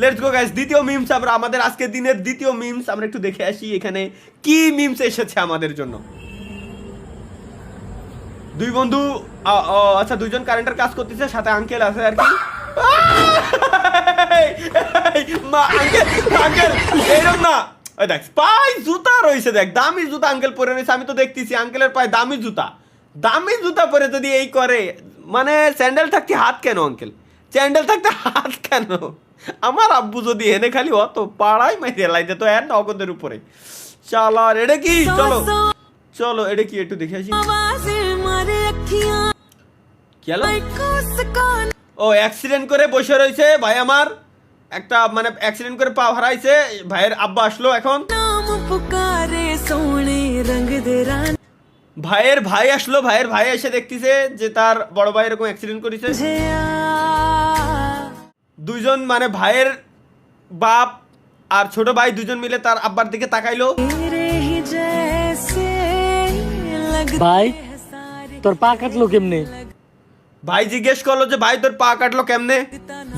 Let's go guys, দ্বিতীয় memes আমরা আমাদের আজকের দিনের দ্বিতীয় মিমস আমরা একটু দেখে আসি এখানে কি মিমস এসেছে আমাদের জন্য। দুই বন্ধু আচ্ছা দুইজন কারেন্টের কাজ করতেছে, সাথে আঙ্কেল আছে আর কি। মা আঙ্কেল আঙ্কেল এরকম না, ওই দেখ পায়ে জুতা রয়েছে, দেখ দামি জুতা আঙ্কেল পরে রয়েছে। আমি তো দেখতেছি আঙ্কেলের পায়ে দামি জুতা পরে যদি এই করে, মানে স্যান্ডেল থাকতে হাত কেন আঙ্কেল, স্যান্ডেল থাকতে হাত কেন? আমার আব্বু যদি এনে খালি অত পাড়াই মাইরে লাইতে তো এর নগদের উপরে। চলো আর এটা কি, চলো চলো এটা কি একটু দেখে আসি। কি হলো? ও অ্যাক্সিডেন্ট করে বসে রয়েছে ভাই আমার, একটা মানে অ্যাক্সিডেন্ট করে পা হারাইছে, ভাইয়ের আব্বা আসলো এখন, ভাইয়ের ভাই আসলো, ভাইয়ের ভাই এসে দেখতেছে যে তার বড় ভাই এরকম অ্যাক্সিডেন্ট করেছে। দুইজন মানে ভাইয়ের বাপ আর ছোট ভাই দুজন মিলে তার আব্বার দিকে তাকাইলো। ভাই তোর পা কাটলো কেমনে? ভাই জিজ্ঞেস করলো যে ভাই তোর পা কাটলো কেমনে?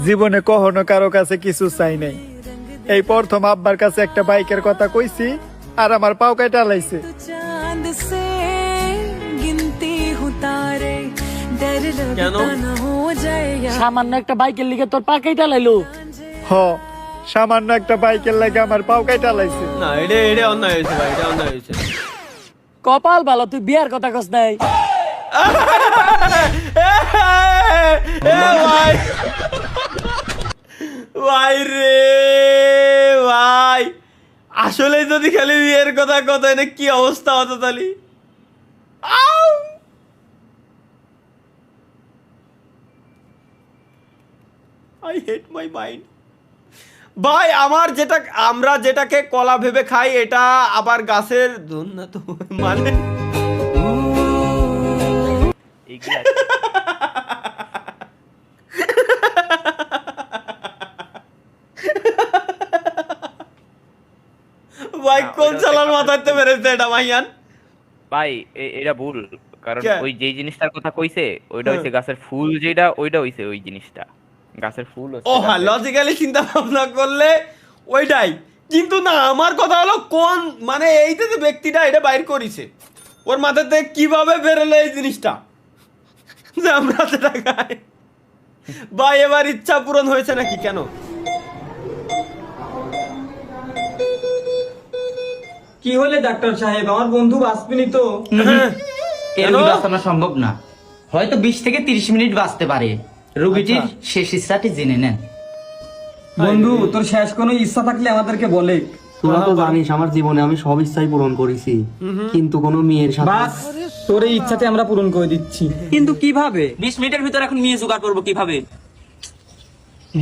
জীবনে কখনো কারো কাছে কিছু চাই নাই, এই প্রথম আব্বার কাছে একটা বাইকের কথা কইছি আর আমার পাও কেটে লাইছে। কেন? সামান্য একটা বাইকের লিগে তোর পা কেটে লাইলো? হ, সামান্য একটা বাইকের লাগে আমার পাও কেটে লাইছে। না এটা অন্যায় হয়েছে ভাই, এটা অন্যায় হয়েছে। কপাল ভালো তুই বিয়ার কথা কস নাই। ভাই ভাই রে ভাই, আসলে যদি খালি বিয়ের কথা কথা এনে কি অবস্থা হতো তাহলে। আই হেট মাই মাইন্ড ভাই। আমার যেটা, আমরা যেটাকে কলা ভেবে খাই এটা আবার গাছের না তো, মানে ভাই কোন চালার মাথাতে বেরেছে এটা ভাইয়ান ভাই এটা ভুল, কারণ কে? ওই যেই জিনিসটার কথা কইছে ওইটা হইছে গাছের ফুল, যেটা ওইটা হইছে ওই জিনিসটা গাছের ফুল হচ্ছে ও হ্যাঁ, লজিক্যালি চিন্তা ভাবনা করলে ওইটাই, কিন্তু না আমার কথা হলো কোন মানে এইটা যে ব্যক্তিটা এটা বাইর করেছে ওর মাথাতে কিভাবে বেরোলো এই জিনিসটা যে আমরা সেটা খাই। ভাই এবার ইচ্ছা পূরণ হয়েছে নাকি? কেন? কি হলে ডাক্তার সাহেব, আমার বন্ধু বাঁচবেনি তো? এর বাঁচানো সম্ভব না, হয়তো 20 থেকে 30 মিনিট বাঁচতে পারে। রোগীটির শেষ ইচ্ছাটি জেনে নেন। বন্ধু তোর শেষ কোনো ইচ্ছা থাকলে আমাদেরকে বলে। তোরা তো জানিস আমার জীবনে আমি সব ইচ্ছাই পূরণ করেছি, কিন্তু কোনো মেয়ের সাথে বাস তোর এই ইচ্ছাতে আমরা পূরণ করে দিচ্ছি। কিন্তু কিভাবে? 20 মিনিটের ভিতর এখন মেয়ে জোগাড় করবো কিভাবে?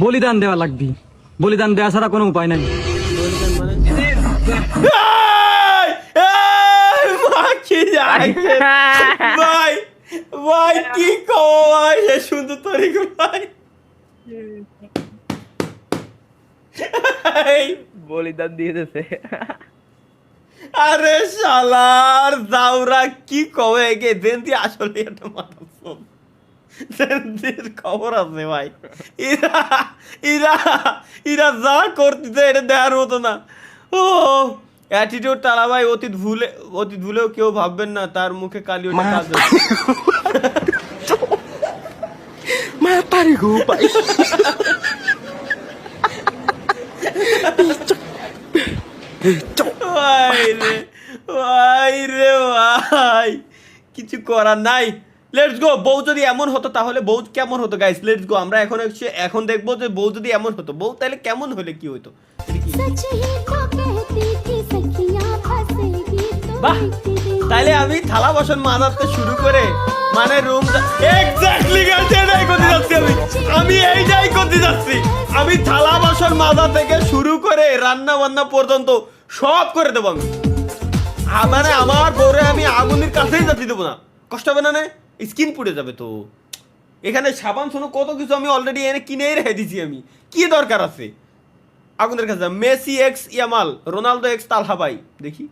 বলিদান দেওয়া লাগবে, বলিদান দেওয়া ছাড়া কোনো উপায় নাই। ভাই ভাই কি কো ভাই, সুন্দর তরিক ভাই বলিদান দিয়ে দিতেছে। আরে শালার দাউরা কি কবে গে দেন্তি, আসলে একটা মাথা ফোন দেন্তির খবর আছে ভাই। ইরা ইরা ইরা যা করতেছে এটা দেখার মতো না। ও অ্যাটিটিউড তারা ভাই, অতীত ভুলেও কেউ ভাববেন না তার মুখে কালি ওটা কাজ ভাই রে ভাই রে ভাই, কিছু করার নাই। Let's go. বউ যদি এমন হতো তাহলে বউ কেমন হতো গাইস? Let's go. আমরা এখন দেখবো যে বউ যদি এমন হতো, বউ তাহলে কেমন হলে কি হতো। বাহ, তাইলে আমি থালা বাসন মাজাতে শুরু করে মানে রুম এক্স্যাক্টলি গাইস, এটাই করতে যাচ্ছি আমি এইটাই করতে যাচ্ছি। আমি থালা বাসন মাজা থেকে শুরু করে রান্না বান্না পর্যন্ত সব করে দেবো আমি। মানে আমার বউরে আমি আগুনের কাছেই যাতে দেবো না, কষ্ট হবে না, স্কিন পুড়ে যাবে তো। এখানে সাবান শোনো কত কিছু আমি অলরেডি এনে কিনেই রেখে দিছি, আমি কি দরকার আছে আগুনের কাছে? Messi X Yamal, Ronaldo X Talha ভাই, দেখি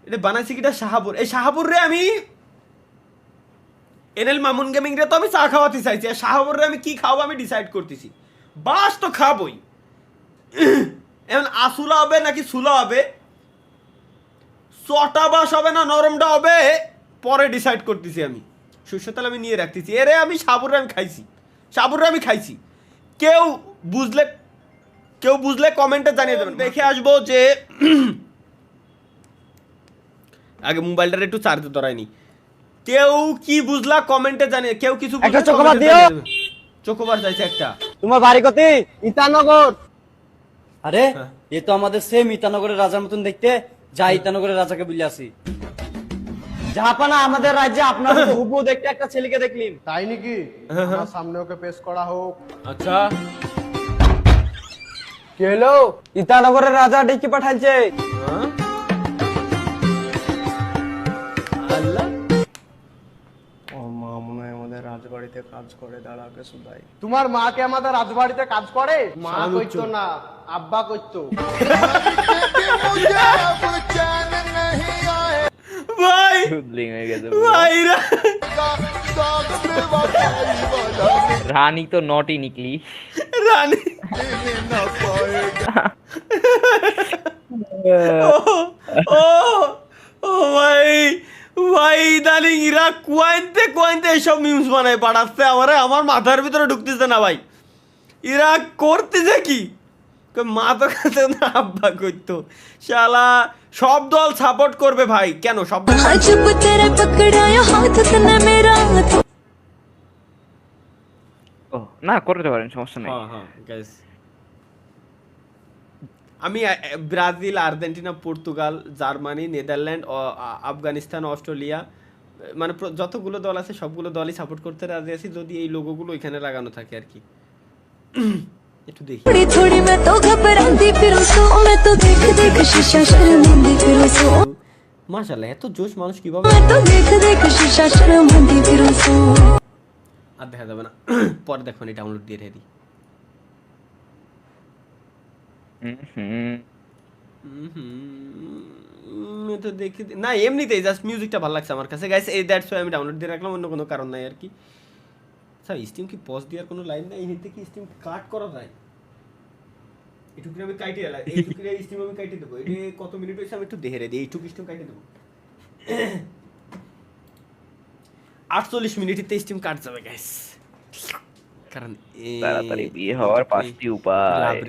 এটা বানাইছি কিটা শাহাবুর। এই শাহাবুর রে আমি এনএল মামুন গেমিং রে তো আমি চা খাওয়াতে চাইছি, আর শাহবর রে আমি কি খাওয়াবো আমি ডিসাইড করতেছি। বাস তো খাবই, এখন আসুলা হবে নাকি সুলা হবে, চটা বাস হবে না নরমটা হবে, পরে ডিসাইড করতেছি আমি। সরষের তেল আমি নিয়ে রাখতেছি। এরে আমি সাবুরে আমি খাইছি, সাবুরে আমি খাইছি। কেউ বুঝলে কমেন্টে জানিয়ে দেবেন। দেখে আসবো যে আগে মোবাইলটা একটু চার্জে ধরায়নি। কেউ কি বুঝলা কমেন্টে জানিয়ে, কেউ কিছু বুঝলে একটা চকোবার কমেন্টে দিও। জানিয়ে দেবেন। চকোবার চাইছে একটা। তোমার বাড়ি কোথায়? ইতানগর। আরে হ্যাঁ। এ তো আমাদের সেম ইতানগরের রাজার মতন দেখতে। যা ইতানগরের রাজাকে বলে আসি। জাহাপানা আমাদের রাজ্যে আপনার মতো হুবহু দেখতে একটা ছেলেকে দেখলিম। তাই নাকি? আমার সামনে ওকে পেশ করা হোক। আচ্ছা কি হলো? ইতানগরের রাজা ডেকে পাঠাইছে। হ্যাঁ? আল্লাহ, ও মা মনে হয় আমাদের রাজবাড়িতে কাজ করে, দাঁড়াকে শুধাই। তোমার মাকে আমাদের রাজবাড়িতে কাজ করে? মা কইতো না, আব্বা কইতো। ভাই Doodling হয়ে গেছে। ভাইরা রানী তো নটি নিকলি। রানী ও ও ভাই ভাই ইদানিং ইরা কোয়াইনতে এসব মিমস বানায় পাঠাচ্ছে আমারে, আমার মাথার ভিতরে ঢুকতেছে না ভাই। ইরা করতেছে কি? কই মা তো কাছে না আব্বা কইতো। শালা সব দল সাপোর্ট করবে ভাই, কেন সব দল? जब तेरे पकड़ाया हाथ तने मेरा ও না করতে পারেন, সমস্যা নেই। হ্যাঁ হ্যাঁ গাইস, আমি Brazil, Argentina, Portugal, Germany, Netherland, Afghanistan, Australia, মানে যতগুলো দল আছে সবগুলো দলই সাপোর্ট করতে রাজি আছি, যদি এই লোগোগুলো এখানে লাগানো থাকে আর কি। একটু দেখি। थोड़ी थोड़ी मैं तो घबराती फिरूं सो मैं तो देख देख शीशा शर्मांदी फिरूं सो মাশাআল্লাহ, এত জোশ মানুষ কিভাবে? मैं तो देख देख शीशा शर्मांदी फिरूं सो আর দেখা যাবে না, পরে দেখো নি ডাউনলোড দিয়ে রেডি। তো দেখি না, এমনিতেই জাস্ট মিউজিকটা ভালো লাগছে আমার কাছে গাইস, এই দ্যাটস ওয়াই আমি ডাউনলোড দিয়ে রাখলাম, অন্য কোনো কারণ নাই আর কি। স্যার স্টিম কি পজ দেওয়ার কোনো লাইন নাই? এর থেকে স্টিম কাট করা যায়? এইটুকু আমি কাইটে এলাই, এইটুকু স্টিম আমি কাইটে দেবো। এটা কত মিনিট হয়েছে আমি একটু দেখে রেডি, এইটুকু স্টিম কাইটে দেবো। 48 মিনিটেতে স্টিম কাট যাবে গাইস, কারণ তাড়াতাড়ি বিয়ে হওয়ার 5টি উপায়।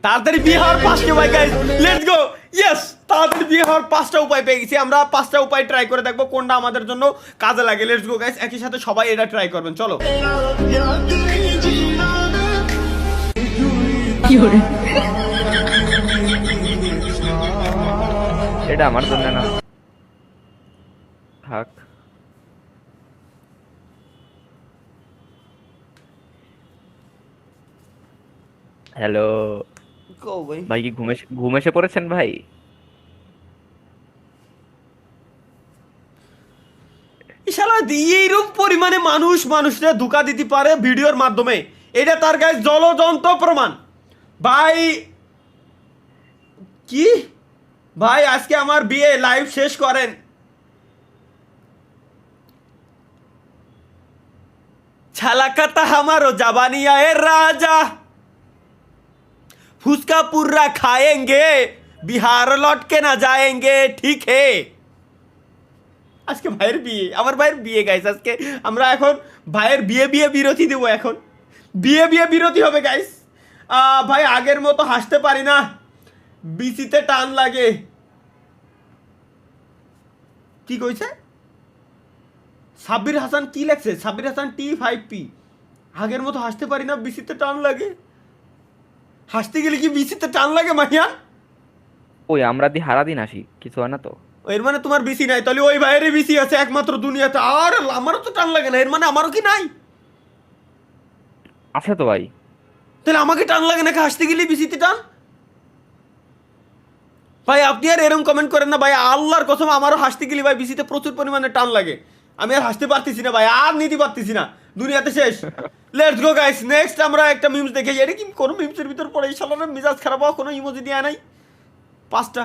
তাড়াতাড়ি বিয়ে হওয়ার 5টি উপায় গাইস, লেটস গো। ইয়েস, তাড়াতাড়ি বিয়ে হওয়ার 5টা উপায় পেয়ে গেছি আমরা। 5টা উপায় ট্রাই করে দেখবো কোনটা আমাদের জন্য কাজে লাগে। লেটস গো গাইস, একই সাথে সবাই এটা ট্রাই করবেন, চলো। এটা আমার জন্য না, থাক। হ্যালো গো ভাই, ভাই, কি ঘুম এসে পড়েছেন ভাই? ইশালা এইরকম পরিমাণে মানুষরা ধোঁকা দিতে পারে ভিডিওর মাধ্যমে, এটা তার গাইস জলজন্ত প্রমাণ ভাই। কি ভাই, আজকে আমার বিয়ে, লাইভ শেষ করেন। छलकता हमारो जबानिया ए राजा, फुसका पूरा खाएंगे, बिहार लौट के ना जाएंगे, ठीक है। আজকে ভাইয়ের বিয়ে, আমার ভাইয়ের বিয়ে গাইস, আজকে আমরা এখন ভাইয়ের বিয়ে বিরতি দেবো, এখন বিয়ে বিরতি হবে গাইস। ভাই আগের মতো হাসতে পারি না, বিসিতে টান লাগে। কি কইছে সাব্বির হাসান? কি লেখছে সাব্বির হাসান T5P? আগের মতো হাসতে পারি না, বিসিতে টান লাগে। হাসতে গেলে কি বিসিতে টান লাগে মাহিয়ান? ওই আমরা হারা দিন আসি, কিছু হয় না তো। এর মানে তোমার বিসি নাই, তাহলে ওই ভাইয়েরই বিসি আছে একমাত্র দুনিয়াতে। আর আমারও তো টান লাগে না, এর মানে আমারও কি নাই? আছে তো ভাই। তাহলে আমাকে টান লাগে নাকি হাসতে গেলে বিসিতে টান? ভাই আপনি আর এরকম কমেন্ট করেন না ভাই, আল্লাহর কসম আমারও হাসতে গেলে ভাই বিসিতে প্রচুর পরিমাণে টান লাগে। আমি আর হাসতে পারতেছি না ভাই, আর নিতে পারতেছি না, দুনিয়াতে শেষ। লেটস গো গাইস, নেক্সট আমরা একটা মিমস দেখে। এটা কি কোন মিমসের ভিতর পড়ে? এই শালার মিজাজ খারাপ হওয়া, কোনো ইমোজি দেয়া নাই। 5টা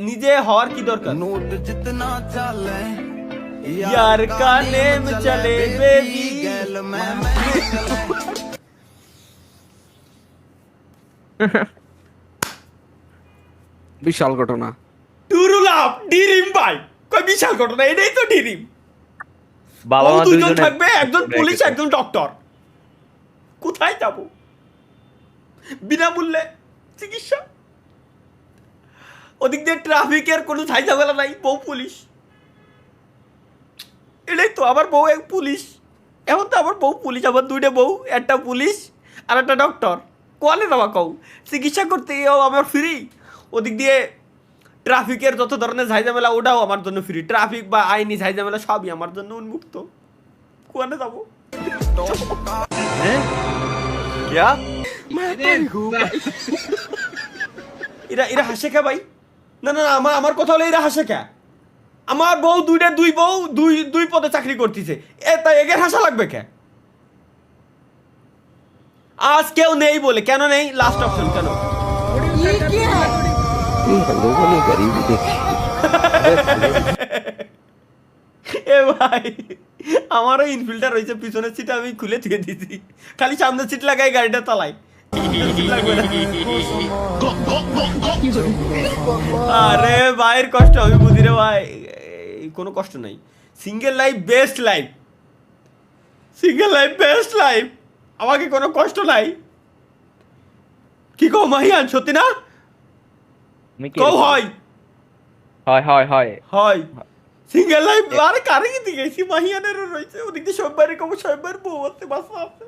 নিজে হওয়ার কি দরকার? यार का नेम चले बेबी বিশাল ঘটনা। টুরুলাভ ডিরিম ভাই কই বিশাল ঘটনা এটাই তো ডিরিম বাবা ও মা দুজন দুজনে থাকবে একজন পুলিশ একজন ডক্টর কোথায় যাব বিনামূল্যে চিকিৎসা ওদিক দিয়ে ট্রাফিকের কোনো ঝামেলা নাই বউ পুলিশ এটাই তো আমার বউ এক পুলিশ এখন তো আমার বউ পুলিশ আমার দুইটা বউ একটা পুলিশ আর একটা ডক্টর কোয়ালে দেওয়া কও চিকিৎসা করতে গিয়েও আমার ফ্রি ওদিক দিয়ে ট্রাফিকের যত ধরনের ঝামেলা ওটাও আমার জন্য ফ্রি ট্রাফিক বা আইনি ঝামেলা সবই আমার জন্য উন্মুক্ত কোয়ালে যাবো এরা হাসে কে ভাই না না না আমার কথা হলো এরা হাসে কে আমার বউ দুই বউ দুই পদে চাকরি করতেছে তাই এগের হাসা লাগবে কে আজ কেউ নেই বলে কেন নেই লাস্ট অপশন কেন এ ভাই আমারও ইনফিল্টার রয়েছে পিছনের সিট আমি খুলে দিয়ে দিছি খালি সামনের সিট লাগাই গাড়িটা চালাই আরে ভাইয়ের কষ্ট আমি বুঝি রে ভাই কোনো কষ্ট নাই single life best life single life best life আমাকে কোনো কষ্ট নাই কি কও মাহিয়ান সত্যি না কও হয় হয় হয় হয় হয় সিঙ্গেল লাইফ আরে কারে কি দিয়েছি মাহিয়ানেরও রয়েছে ওদিকে সববারই কম সববার বউ আছে বাসা আছে